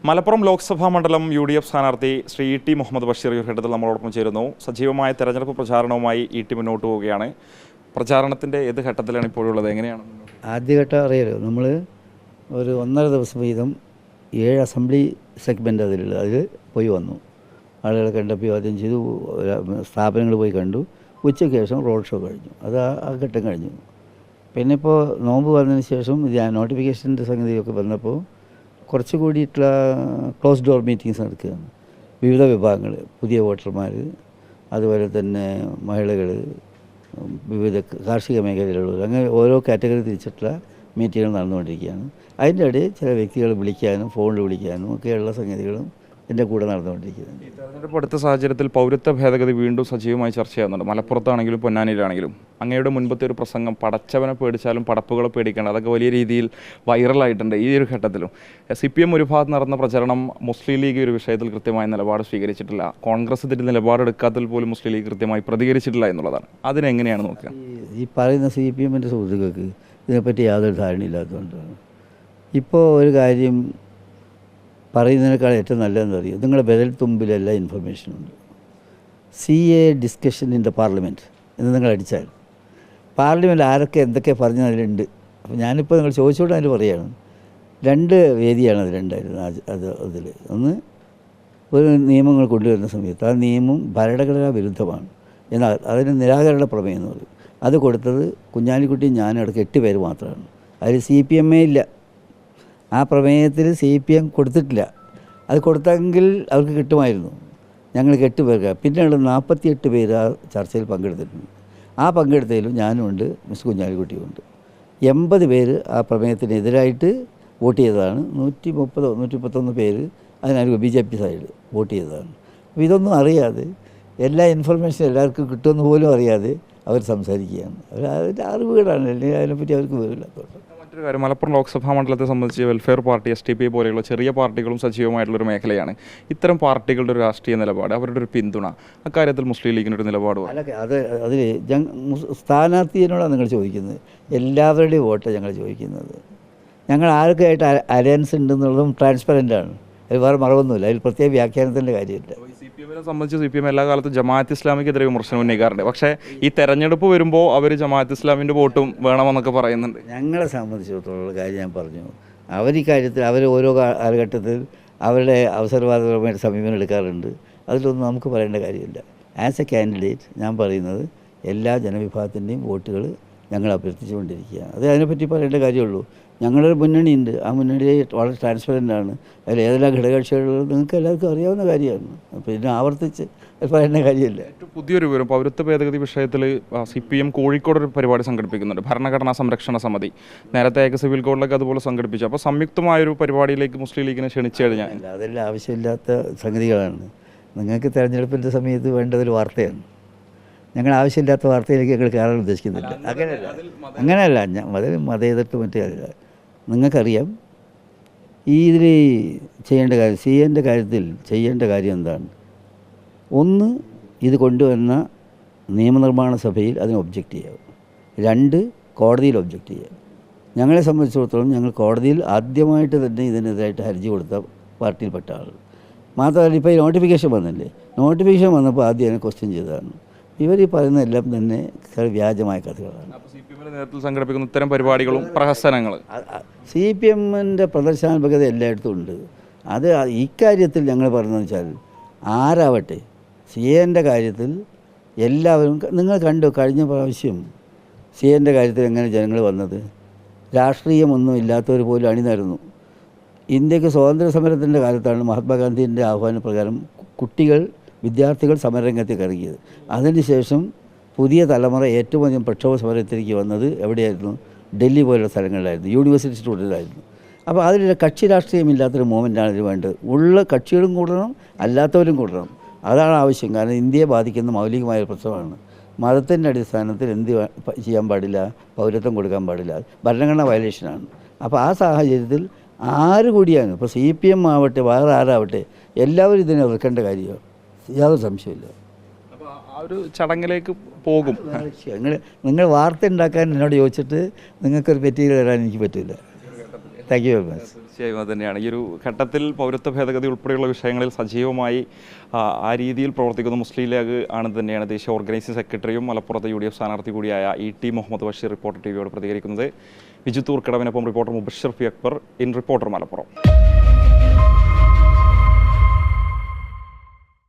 മലപ്പുറം ലോക്സഭാ മണ്ഡലം UDF സ്ഥാനാർത്ഥി Shri T Muhammad Basheer ഈ ഘട്ടത്തിൽ നമ്മളോടൊപ്പം ചേരുന്നു. സജീവമായ തെരഞ്ഞെടുപ്പ് പ്രചാരണവുമായി മുന്നോട്ട് പോവുകയാണ്. പ്രചാരണത്തിൻ്റെ ഏത് ഘട്ടത്തിലാണ് ഇപ്പോഴുള്ളത്? എങ്ങനെയാണ് ആദ്യഘട്ടം അറിയാലോ, നമ്മൾ ഒരു 1.5 ദിവസം വീതം 7 അസംബ്ലി സെഗ്മെൻ്റ് അതിൽ പോയി വന്നു. ആളുകളെ കണ്ടപ്പോൾ ആദ്യം ചെയ്തു, സ്ഥാപനങ്ങൾ പോയി കണ്ടു. ഉച്ചയ്ക്ക് ശേഷം റോഡ് ഷോ കഴിഞ്ഞു. അത് ആ ഘട്ടം കഴിഞ്ഞു. പിന്നെ ഇപ്പോൾ നോമ്പ് വന്നതിന് ശേഷം നോട്ടിഫിക്കേഷൻ്റെ സംഗതിയൊക്കെ വന്നപ്പോൾ കുറച്ച് കൂടിയിട്ടുള്ള ക്ലോസ് ഡോർ മീറ്റിങ്സ് നടക്കുകയാണ്. വിവിധ വിഭാഗങ്ങൾ, പുതിയ വോട്ടർമാർ, അതുപോലെ തന്നെ മഹിളകൾ, വിവിധ കാർഷിക മേഖലയിലുള്ളവർ, അങ്ങനെ ഓരോ കാറ്റഗറി തിരിച്ചിട്ടുള്ള മീറ്റിങ്ങുകൾ നടന്നുകൊണ്ടിരിക്കുകയാണ്. അതിൻ്റെ ഇടയിൽ ചില വ്യക്തികൾ വിളിക്കാനും ഫോണിൽ വിളിക്കാനും ഒക്കെയുള്ള സംഗതികളും എൻ്റെ കൂടെ നടന്നുകൊണ്ടിരിക്കുന്നത്. ഈ തെരഞ്ഞെടുപ്പ് അടുത്ത സാഹചര്യത്തിൽ പൗരത്വ ഭേദഗതി വീണ്ടും സജീവമായി ചർച്ച ചെയ്യുന്നുണ്ട്. മലപ്പുറത്താണെങ്കിലും പൊന്നാനിയിലാണെങ്കിലും അങ്ങയുടെ മുൻപത്തെ ഒരു പ്രസംഗം പടച്ചവനെ പേടിച്ചാലും പടപ്പുകളെ പേടിക്കേണ്ട, അതൊക്കെ വലിയ രീതിയിൽ വൈറലായിട്ടുണ്ട്. ഈ ഒരു ഘട്ടത്തിലും CPM ഒരു ഭാഗത്ത് നടന്ന പ്രചരണം മുസ്ലിം ലീഗ് ഒരു വിഷയത്തിൽ കൃത്യമായ നിലപാട് സ്വീകരിച്ചിട്ടില്ല. കോൺഗ്രസ് ഇതിൻ്റെ നിലപാടെടുക്കാത്തതിൽ പോലും മുസ്ലിം ലീഗ് കൃത്യമായി പ്രതികരിച്ചിട്ടില്ല എന്നുള്ളതാണ്. അതിനെങ്ങനെയാണ് നോക്കുക? ഈ പറയുന്ന CPMൻ്റെ സുഹൃത്തുക്കൾക്ക് ഇതിനെപ്പറ്റി യാതൊരു ധാരണയില്ലാത്തതുകൊണ്ടാണ്. ഇപ്പോൾ ഒരു കാര്യം പറയുന്നതിനേക്കാൾ ഏറ്റവും നല്ലതെന്ന് അറിയാം, നിങ്ങളുടെ വിരൽ തുമ്പിലെല്ലാ ഇൻഫർമേഷനുണ്ട്. CA discussion in the parliament എന്ന് നിങ്ങൾ അടിച്ചാൽ പാർലമെൻറ്റ് ആരൊക്കെ എന്തൊക്കെ പറഞ്ഞതിലുണ്ട്. അപ്പോൾ ഞാനിപ്പോൾ നിങ്ങൾ ചോദിച്ചുകൊണ്ട് അതിൽ പറയുകയാണ്, 2 വേദിയാണ് അതിലുണ്ടായിരുന്നത്. അതിൽ ഒന്ന്, ഒരു നിയമങ്ങൾ കൊണ്ടുവരുന്ന സമയത്ത് ആ നിയമം ഭരണഘടനാ വിരുദ്ധമാണ് എന്നാൽ അതിന് നിരാകരണ പ്രമേയം എന്ന് പറയും. അത് കൊടുത്തത് കുഞ്ഞാലിക്കുട്ടിയും ഞാനും അടക്കം 8 പേര് മാത്രമാണ്. അതിൽ CPM ഇല്ല. ആ പ്രമേയത്തിൽ CPM കൊടുത്തിട്ടില്ല. അത് കൊടുത്തെങ്കിൽ അവർക്ക് കിട്ടുമായിരുന്നു. ഞങ്ങൾ 8 പേർക്ക്, പിന്നെയുള്ള 48 പേര് ആ ചർച്ചയിൽ പങ്കെടുത്തിട്ടുണ്ട്. ആ പങ്കെടുത്തതിലും ഞാനുമുണ്ട്, മിസ് കുഞ്ഞാലിക്കുട്ടിയുമുണ്ട്. 80 പേര് ആ പ്രമേയത്തിനെതിരായിട്ട് വോട്ട് ചെയ്തതാണ്. 130 131 പേര് അതിനായിരിക്കും BJP സൈഡ് വോട്ട് ചെയ്തതാണ്. അപ്പോൾ ഇതൊന്നും അറിയാതെ, എല്ലാ ഇൻഫർമേഷനും എല്ലാവർക്കും കിട്ടുമെന്ന് പോലും അറിയാതെ അവർ സംസാരിക്കുകയാണ്. അതിൻ്റെ അറിവുകളാണ്, അല്ലെങ്കിൽ അതിനെപ്പറ്റി അവർക്ക് വിവരമില്ലാത്തതുകൊണ്ട്. മറ്റൊരു കാര്യം, മലപ്പുറം ലോക്സഭാ മണ്ഡലത്തെ സംബന്ധിച്ച് വെൽഫെയർ പാർട്ടി, STP പോലെയുള്ള ചെറിയ പാർട്ടികളും സജീവമായിട്ടുള്ളൊരു മേഖലയാണ്. ഇത്തരം പാർട്ടികളുടെ ഒരു രാഷ്ട്രീയ നിലപാട്, അവരുടെ ഒരു പിന്തുണ, അക്കാര്യത്തിൽ മുസ്ലിം ലീഗിനൊരു നിലപാട് അല്ല, അതിൽ സ്ഥാനാർത്ഥിയോടാണ് നിങ്ങൾ ചോദിക്കുന്നത്. എല്ലാവരുടെയും വോട്ട് ഞങ്ങൾ ചോദിക്കുന്നത്. ഞങ്ങൾ ആരൊക്കെ ആയിട്ട് അലയൻസ് ഉണ്ടെന്നുള്ളതും ട്രാൻസ്പെറൻ്റാണ്. അതിൽ വേറെ മറവൊന്നുമില്ല. അതിൽ പ്രത്യേക വ്യാഖ്യാനത്തിൻ്റെ കാര്യമില്ല. CPMനെ സംബന്ധിച്ച് CPM എല്ലാ കാലത്തും ജമാഅത്ത് ഇസ്ലാമിക്കെതിരെ വിമർശനം ഉന്നയിക്കാറുണ്ട്. പക്ഷേ ഈ തെരഞ്ഞെടുപ്പ് വരുമ്പോൾ അവർ ജമാഅത്ത് ഇസ്ലാമിൻ്റെ വോട്ടും വേണമെന്നൊക്കെ പറയുന്നുണ്ട്. ഞങ്ങളെ സംബന്ധിച്ചിടത്തോളം കാര്യം ഞാൻ പറഞ്ഞു, അവർ ഈ കാര്യത്തിൽ അവർ ഓരോ കാലഘട്ടത്തിൽ അവരുടെ അവസരവാദപരമായിട്ട് സമീപനം എടുക്കാറുണ്ട്. അതിലൊന്നും നമുക്ക് പറയേണ്ട കാര്യമില്ല. ആസ് എ കാൻഡിഡേറ്റ് ഞാൻ പറയുന്നത് എല്ലാ ജനവിഭാഗത്തിൻ്റെയും വോട്ടുകൾ ഞങ്ങൾ അഭ്യർത്ഥിച്ചുകൊണ്ടിരിക്കുകയാണ്. അത് അതിനെപ്പറ്റി പറയേണ്ട കാര്യമുള്ളൂ. ഞങ്ങളൊരു മുന്നണിയുണ്ട്. ആ മുന്നണി വളരെ ട്രാൻസ്പെറൻ്റാണ്. അതിൽ ഏതെല്ലാം ഘടകകക്ഷികളുള്ളത് നിങ്ങൾക്ക് എല്ലാവർക്കും അറിയാവുന്ന കാര്യമാണ്. പിന്നെ ആവർത്തിച്ച് പറയേണ്ട കാര്യമില്ല. ഏറ്റവും പുതിയൊരു വിവരം, പൗരത്വ ഭേദഗതി വിഷയത്തിൽ CPM കോഴിക്കോട് ഒരു പരിപാടി സംഘടിപ്പിക്കുന്നുണ്ട്, ഭരണഘടനാ സംരക്ഷണ സമിതി. നേരത്തെ സിവിൽ കോഡിലൊക്കെ അതുപോലെ സംഘടിപ്പിച്ചു. അപ്പോൾ സംയുക്തമായൊരു പരിപാടിയിലേക്ക് മുസ്ലിം ലീഗിനെ ക്ഷണിച്ചു കഴിഞ്ഞാൽ അതെല്ലാം ആവശ്യമില്ലാത്ത സംഗതികളാണ്. നിങ്ങൾക്ക് തെരഞ്ഞെടുപ്പിൻ്റെ സമയത്ത് വേണ്ടതൊരു വാർത്തയാണ്. ഞങ്ങൾ ആവശ്യമില്ലാത്ത വാർത്തയിലേക്ക് ഞങ്ങൾ കയറാൻ ഉദ്ദേശിക്കുന്നില്ല. അങ്ങനെയല്ല അതിൽ മതേതരത്വം മറ്റേ അറിയില്ല. നിങ്ങൾക്കറിയാം ഇതിൽ ചെയ്യേണ്ട കാര്യം, CAൻ്റെ കാര്യത്തിൽ ചെയ്യേണ്ട കാര്യം എന്താണ്? ഒന്ന്, ഇത് കൊണ്ടുവന്ന നിയമനിർമ്മാണ സഭയിൽ അതിന് ഒബ്ജക്റ്റ് ചെയ്യുക. 2, കോടതിയിൽ ഒബ്ജക്റ്റ് ചെയ്യുക. ഞങ്ങളെ സംബന്ധിച്ചിടത്തോളം ഞങ്ങൾ കോടതിയിൽ ആദ്യമായിട്ട് തന്നെ ഇതിനെതിരായിട്ട് ഹർജി കൊടുത്ത പാർട്ടിയിൽപ്പെട്ട ആൾ. മാത്രമല്ല, ഇപ്പോൾ ഈ നോട്ടിഫിക്കേഷൻ വന്നില്ലേ, നോട്ടിഫിക്കേഷൻ വന്നപ്പോൾ ആദ്യം അതിനെ ക്വസ്റ്റ്യൻ ചെയ്തതാണ്. ഇവർ ഈ പറയുന്ന എല്ലാം തന്നെ വ്യാജമായ കഥകളാണ്. നേതൃത്വത്തിൽ സംഘടിപ്പിക്കുന്ന ഇത്തരം പരിപാടികളും പ്രഹസനങ്ങൾ, CPMൻ്റെ പ്രദർശനാത്മകത എല്ലായിടത്തും ഉണ്ട്. അത് ഇക്കാര്യത്തിൽ ഞങ്ങൾ പറഞ്ഞതെന്ന് വെച്ചാൽ ആരാവട്ടെ, CAൻ്റെ കാര്യത്തിൽ എല്ലാവരും നിങ്ങൾ കണ്ടു. കഴിഞ്ഞ പ്രാവശ്യം CAൻ്റെ കാര്യത്തിൽ എങ്ങനെ ജനങ്ങൾ വന്നത്? രാഷ്ട്രീയമൊന്നും ഇല്ലാത്തവർ പോലും അണിനിരന്നു. ഇന്ത്യക്ക് സ്വാതന്ത്ര്യ സമരത്തിൻ്റെ കാലത്താണ് മഹാത്മാഗാന്ധിൻ്റെ ആഹ്വാനപ്രകാരം വിദ്യാർത്ഥികൾ സമരരംഗത്തേക്ക് ഇറങ്ങിയത്. അതിനുശേഷം പുതിയ തലമുറ ഏറ്റവും അധികം പ്രക്ഷോഭ സമരത്തിലേക്ക് വന്നത് എവിടെയായിരുന്നു? ഡൽഹി പോലുള്ള സ്ഥലങ്ങളിലായിരുന്നു, യൂണിവേഴ്സിറ്റി സ്റ്റുഡൻ്റായിരുന്നു. അപ്പോൾ അതിൽ കക്ഷി രാഷ്ട്രീയമില്ലാത്തൊരു മൂവ്മെൻറ്റാണ് ഇതിന് വേണ്ടത്. ഉള്ള കക്ഷികളും കൂടണം, അല്ലാത്തവരും കൂടണം. അതാണ് ആവശ്യം. കാരണം ഇന്ത്യയെ ബാധിക്കുന്ന മൗലികമായ പ്രശ്നമാണ്. മതത്തിൻ്റെ അടിസ്ഥാനത്തിൽ എന്ത് ചെയ്യാൻ പാടില്ല? പൗരത്വം കൊടുക്കാൻ പാടില്ല. ഭരണഘടനാ വയലേഷനാണ്. അപ്പോൾ ആ സാഹചര്യത്തിൽ ആര് കൂടിയാണ്, ഇപ്പോൾ CPM ആവട്ടെ വേറെ ആരാവട്ടെ, എല്ലാവരും ഇതിനെ എതിർക്കേണ്ട കാര്യമാണ്. യാതൊരു സംശയമില്ല. അപ്പോൾ ആ ഒരു ചടങ്ങിലേക്ക് പോകും. നിങ്ങൾ വാർത്ത ഉണ്ടാക്കാൻ എന്നോട് ചോദിച്ചിട്ട് നിങ്ങൾക്കൊരു മെറ്റീരിയൽ തരാൻ എനിക്ക് പറ്റില്ല. Thank you very much. തീർച്ചയായും അത് തന്നെയാണ്. ഈ ഒരു ഘട്ടത്തിൽ പൗരത്വ ഭേദഗതി ഉൾപ്പെടെയുള്ള വിഷയങ്ങളിൽ സജീവമായി ആ രീതിയിൽ പ്രവർത്തിക്കുന്ന മുസ്ലിം ലീഗ് ആണ് തന്നെയാണ് ദേശീയ ഓർഗനൈസിംഗ് സെക്രട്ടറിയും മലപ്പുറത്തെ UDF സ്ഥാനാർത്ഥി കൂടിയായ ET Muhammad Basheer reporter TV യോട് പ്രതികരിക്കുന്നത്. വിജിത്തൂർ കടവിനൊപ്പം reporter Mubashir P Akbar in reporter Malappuram.